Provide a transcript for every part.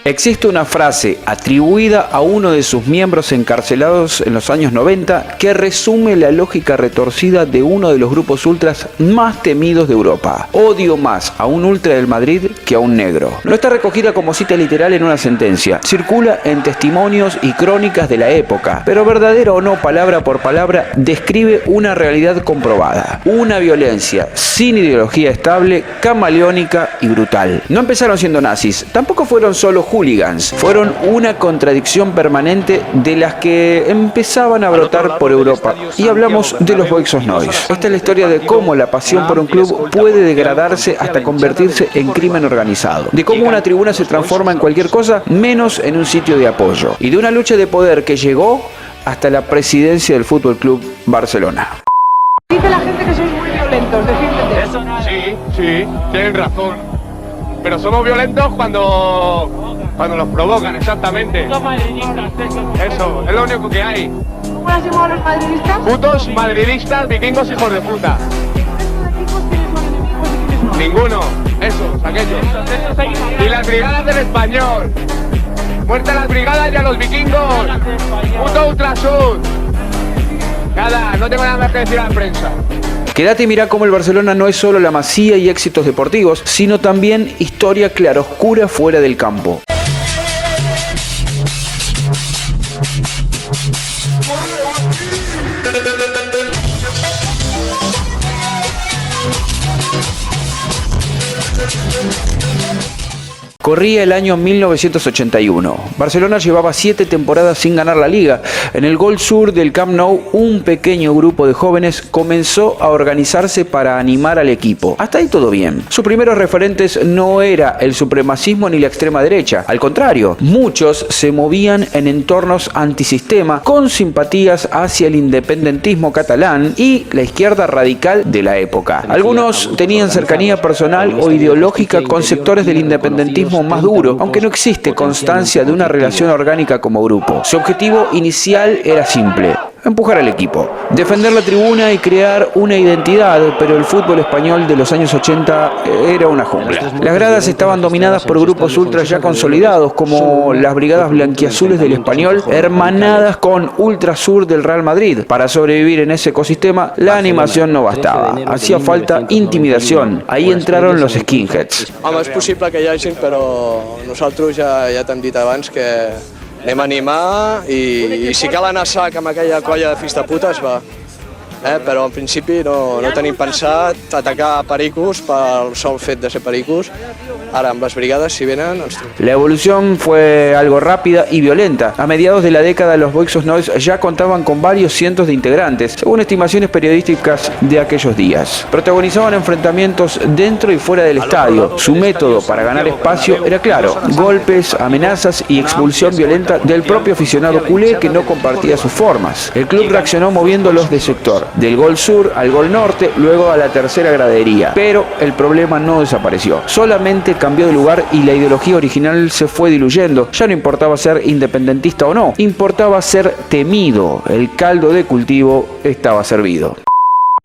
Existe una frase atribuida a uno de sus miembros encarcelados en los años 90 que resume la lógica retorcida de uno de los grupos ultras más temidos de Europa. Odio más a un ultra del Madrid que a un negro. No está recogida como cita literal en una sentencia. Circula en testimonios y crónicas de la época, pero verdadera o no, palabra por palabra, describe una realidad comprobada. Una violencia sin ideología estable, camaleónica y brutal. No empezaron siendo nazis, tampoco fueron solo hooligans, fueron una contradicción permanente de las que empezaban a brotar por Europa. Y hablamos de los Boys of Noise. Esta es la historia de cómo la pasión por un club puede degradarse hasta convertirse en crimen organizado, de cómo una tribuna se transforma en cualquier cosa menos en un sitio de apoyo, y de una lucha de poder que llegó hasta la presidencia del Fútbol Club Barcelona. Dice la gente que sois muy violentos, defiéndete. Eso no, sí, tienen razón. Pero somos violentos cuando nos provocan, exactamente. Los madridistas, eso, es lo único que hay. ¿Cómo las llamamos los madridistas? Putos, madridistas, vikingos, hijos de puta. Ninguno, esos, aquellos. Y las brigadas del Español. Muerte a las brigadas y a los vikingos. Puto ultrasud. Nada, no tengo nada más que decir a la prensa. Quédate y mirá cómo el Barcelona no es solo la masía y éxitos deportivos, sino también historia claroscura fuera del campo. Corría el año 1981. Barcelona llevaba 7 temporadas sin ganar la Liga. En el Gol Sur del Camp Nou, un pequeño grupo de jóvenes comenzó a organizarse para animar al equipo. Hasta ahí todo bien. Sus primeros referentes no era el supremacismo ni la extrema derecha. Al contrario, muchos se movían en entornos antisistema, con simpatías hacia el independentismo catalán y la izquierda radical de la época. Algunos tenían cercanía personal o ideológica con sectores del independentismo más duro, aunque no existe constancia de una relación orgánica como grupo. Su objetivo inicial era simple: empujar al equipo, defender la tribuna y crear una identidad, pero el fútbol español de los años 80 era una jungla. Las gradas estaban dominadas por grupos ultras ya consolidados, como las brigadas blanquiazules del Español, hermanadas con Ultrasur del Real Madrid. Para sobrevivir en ese ecosistema, la animación no bastaba, hacía falta intimidación. Ahí entraron los skinheads. Home, és possible que hi hagi, però nosaltres ja t'hem dit abans que anem a animar i si cal anar a sac amb aquella colla de fills de putes, va. Però en principi no tenim pensat atacar pericos pel sol fet de ser pericos. Ara, amb les brigades, si venen... La evolución fue algo rápida y violenta. A mediados de la década, los Boys of Noise ya contaban con varios cientos de integrantes, según estimaciones periodísticas de aquellos días. Protagonizaban enfrentamientos dentro y fuera del estadio. Su método para ganar espacio era claro: golpes, amenazas y expulsión violenta del propio aficionado culé que no compartía sus formas. El club reaccionó moviéndolos de sector, del Gol Sur al Gol Norte, luego a la tercera gradería. Pero el problema no desapareció, solamente cambió de lugar y la ideología original se fue diluyendo. Ya no importaba ser independentista o no, importaba ser temido. El caldo de cultivo estaba servido.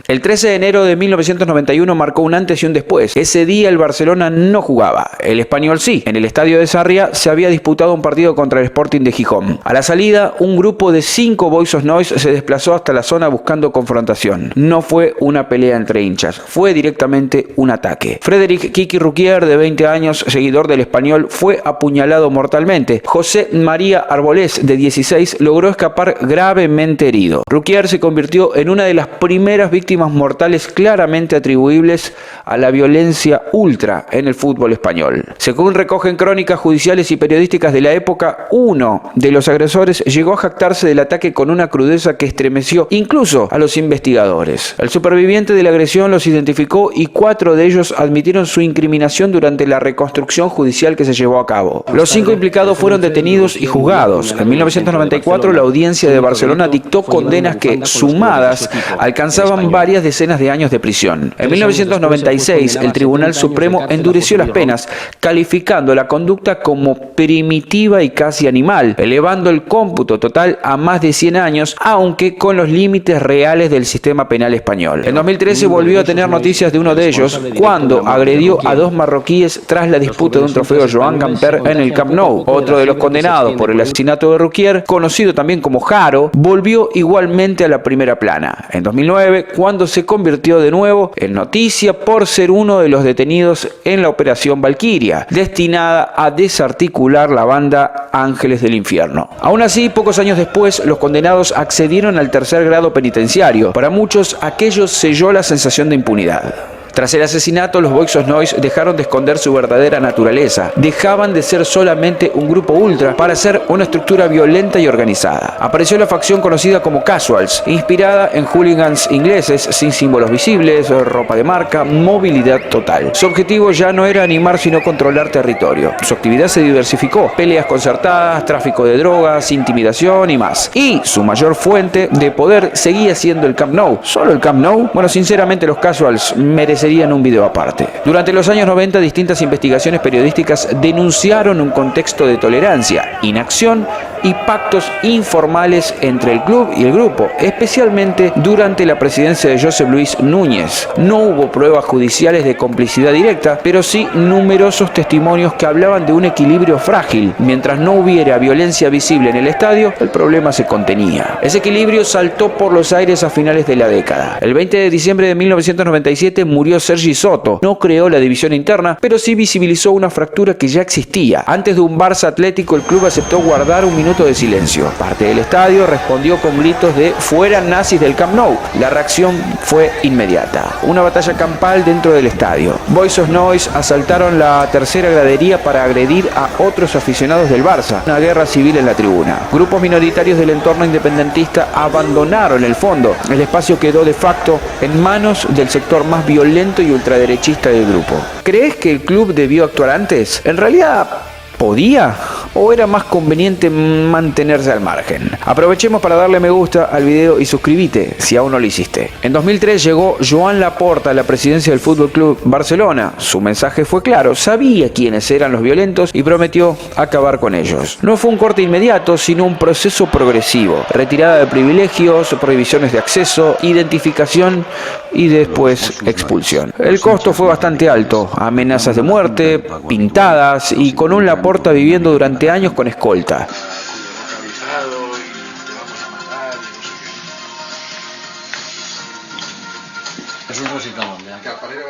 El 13 de enero de 1991 marcó un antes y un después. Ese día el Barcelona no jugaba, el Español sí. En el estadio de Sarria se había disputado un partido contra el Sporting de Gijón. A la salida, un grupo de 5 Boys of Noise se desplazó hasta la zona buscando confrontación. No fue una pelea entre hinchas, fue directamente un ataque. Frédéric Kiki Ruquier, de 20 años, seguidor del Español, fue apuñalado mortalmente. José María Arbolés, de 16, logró escapar gravemente herido. Ruquier se convirtió en una de las primeras víctimas mortales claramente atribuibles a la violencia ultra en el fútbol español. Según recogen crónicas judiciales y periodísticas de la época, uno de los agresores llegó a jactarse del ataque con una crudeza que estremeció incluso a los investigadores. El superviviente de la agresión los identificó y 4 de ellos admitieron su incriminación durante la reconstrucción judicial que se llevó a cabo. Los 5 implicados fueron detenidos y juzgados. En 1994 la audiencia de Barcelona dictó condenas que, sumadas, alcanzaban varias varias decenas de años de prisión. En 1996, el Tribunal Supremo endureció las penas, calificando la conducta como primitiva y casi animal, elevando el cómputo total a más de 100 años, aunque con los límites reales del sistema penal español. En 2013 volvió a tener noticias de uno de ellos cuando agredió a dos marroquíes tras la disputa de un trofeo Joan Gamper en el Camp Nou. Otro de los condenados por el asesinato de Ruquier, conocido también como Jaro, volvió igualmente a la primera plana. En 2009, cuando se convirtió de nuevo en noticia por ser uno de los detenidos en la Operación Valquiria, destinada a desarticular la banda Ángeles del Infierno. Aún así, pocos años después, los condenados accedieron al tercer grado penitenciario. Para muchos, aquello selló la sensación de impunidad. Tras el asesinato, los Boys of Noise dejaron de esconder su verdadera naturaleza. Dejaban de ser solamente un grupo ultra para ser una estructura violenta y organizada. Apareció la facción conocida como Casuals, inspirada en hooligans ingleses sin símbolos visibles, ropa de marca, movilidad total. Su objetivo ya no era animar sino controlar territorio. Su actividad se diversificó: peleas concertadas, tráfico de drogas, intimidación y más. Y su mayor fuente de poder seguía siendo el Camp Nou. ¿Solo el Camp Nou? Bueno, sinceramente los Casuals merecerían un video aparte. Durante los años 90, distintas investigaciones periodísticas denunciaron un contexto de tolerancia, inacción y pactos informales entre el club y el grupo, especialmente durante la presidencia de Josep Luis Núñez. No hubo pruebas judiciales de complicidad directa, pero sí numerosos testimonios que hablaban de un equilibrio frágil. Mientras no hubiera violencia visible en el estadio, el problema se contenía. Ese equilibrio saltó por los aires a finales de la década. El 20 de diciembre de 1997 murió Sergi Soto. No creó la división interna, pero sí visibilizó una fractura que ya existía. Antes de un Barça Atlético, el club aceptó guardar un minuto de silencio. Parte del estadio respondió con gritos de "fuera nazis del Camp Nou". La reacción fue inmediata. Una batalla campal dentro del estadio. Boys of Noise asaltaron la tercera gradería para agredir a otros aficionados del Barça. Una guerra civil en la tribuna. Grupos minoritarios del entorno independentista abandonaron el fondo. El espacio quedó de facto en manos del sector más violento y ultraderechista del grupo. ¿Crees que el club debió actuar antes? En realidad, ¿podía? ¿O era más conveniente mantenerse al margen? Aprovechemos para darle me gusta al video y suscríbete si aún no lo hiciste. En 2003 llegó Joan Laporta a la presidencia del Fútbol Club Barcelona. Su mensaje fue claro: sabía quiénes eran los violentos y prometió acabar con ellos. No fue un corte inmediato, sino un proceso progresivo. Retirada de privilegios, prohibiciones de acceso, identificación y después expulsión. El costo fue bastante alto: amenazas de muerte, pintadas y con un Laporta viviendo durante años con escolta.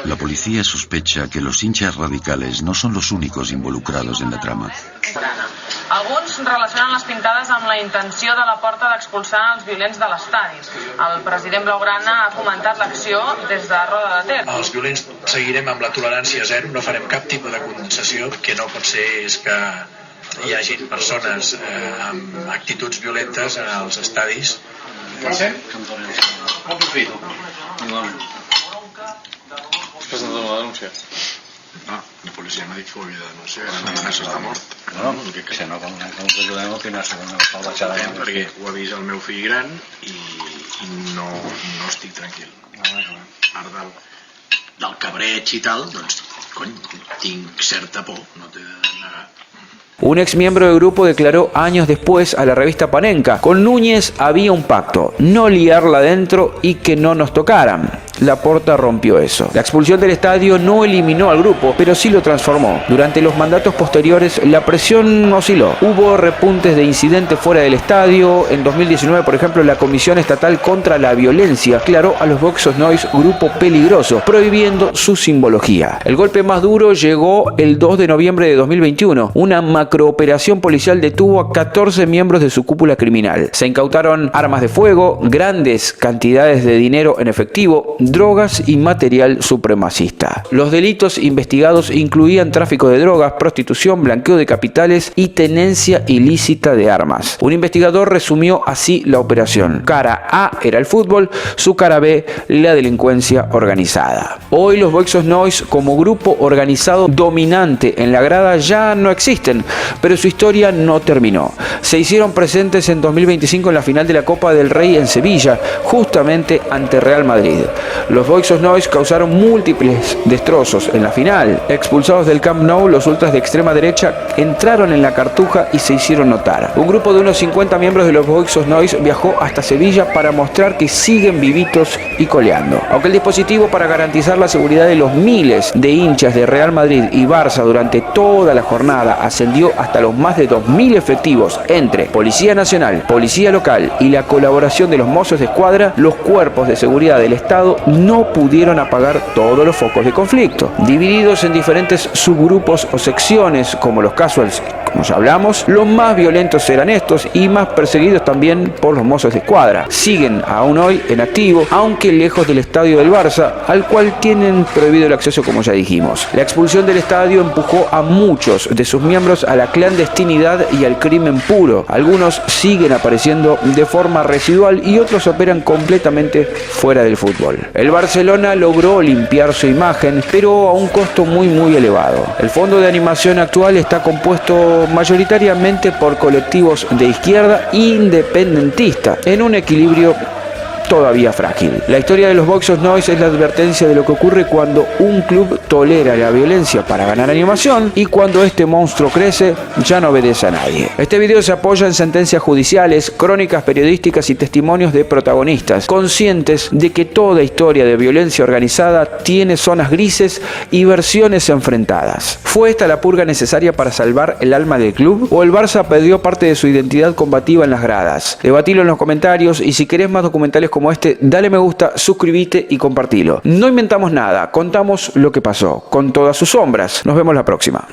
La policía sospecha que los hinchas radicales no son los únicos involucrados en la trama. Alguns relacionen les pintades amb la intenció de Laporta d'expulsar els violents de l'estadi. El president blaugrana ha comentat l'acció des de Roda de Ter. Els violents seguirem amb la tolerància zero, no farem cap tipus de concessió. Que no pot ser és que hi hagin persones amb actituds violentes als estadis. Passem? Molt profit. Presentant una denúncia. La policia m'ha dit que ho havia de denunciar, eren amenaces de mort. Bueno, que se no considerem que no sabem el baixar de la perquè ho ha vist el meu fill gran i no estic tranquil. Part del cabreig i tal, doncs, cony, tinc certa por, no t'he de negar. Un ex miembro del grupo declaró años después a la revista Panenka: con Núñez había un pacto, no liarla adentro y que no nos tocaran. Laporta rompió eso. La expulsión del estadio no eliminó al grupo, pero sí lo transformó. Durante los mandatos posteriores, la presión osciló. Hubo repuntes de incidentes fuera del estadio. En 2019, por ejemplo, la Comisión Estatal contra la Violencia declaró a los Boys of Noise grupo peligroso, prohibiendo su simbología. El golpe más duro llegó el 2 de noviembre de 2021. Una macrooperación policial detuvo a 14 miembros de su cúpula criminal. Se incautaron armas de fuego, grandes cantidades de dinero en efectivo, drogas y material supremacista. Los delitos investigados incluían tráfico de drogas, prostitución, blanqueo de capitales y tenencia ilícita de armas. Un investigador resumió así la operación: cara A era el fútbol, su cara B la delincuencia organizada. Hoy los Boys of Noise, como grupo organizado dominante en la grada ya no existen, pero su historia no terminó. Se hicieron presentes en 2025 en la final de la Copa del Rey en Sevilla, justamente ante Real Madrid. Los Boys of Noise causaron múltiples destrozos en la final. Expulsados del Camp Nou, los ultras de extrema derecha entraron en la Cartuja y se hicieron notar. Un grupo de unos 50 miembros de los Boys of Noise viajó hasta Sevilla para mostrar que siguen vivitos y coleando. Aunque el dispositivo para garantizar la seguridad de los miles de hinchas de Real Madrid y Barça durante toda la jornada ascendió hasta los más de 2.000 efectivos entre Policía Nacional, Policía Local y la colaboración de los mozos de escuadra, los cuerpos de seguridad del Estado no pudieron apagar todos los focos de conflicto. Divididos en diferentes subgrupos o secciones, como los casuals, como ya hablamos, los más violentos eran estos y más perseguidos también por los mozos de escuadra. Siguen aún hoy en activo, aunque lejos del estadio del Barça, al cual tienen prohibido el acceso, como ya dijimos. La expulsión del estadio empujó a muchos de sus miembros a la clandestinidad y al crimen puro. Algunos siguen apareciendo de forma residual y otros operan completamente fuera del fútbol. El Barcelona logró limpiar su imagen, pero a un costo muy elevado. El fondo de animación actual está compuesto mayoritariamente por colectivos de izquierda independentista, en un equilibrio todavía frágil. La historia de los Boys of Noise es la advertencia de lo que ocurre cuando un club tolera la violencia para ganar animación y cuando este monstruo crece ya no obedece a nadie. Este video se apoya en sentencias judiciales, crónicas periodísticas y testimonios de protagonistas, conscientes de que toda historia de violencia organizada tiene zonas grises y versiones enfrentadas. ¿Fue esta la purga necesaria para salvar el alma del club? ¿O el Barça perdió parte de su identidad combativa en las gradas? Debatilo en los comentarios y si querés más documentales como este, dale me gusta, suscríbete y compartilo. No inventamos nada, contamos lo que pasó, con todas sus sombras. Nos vemos la próxima.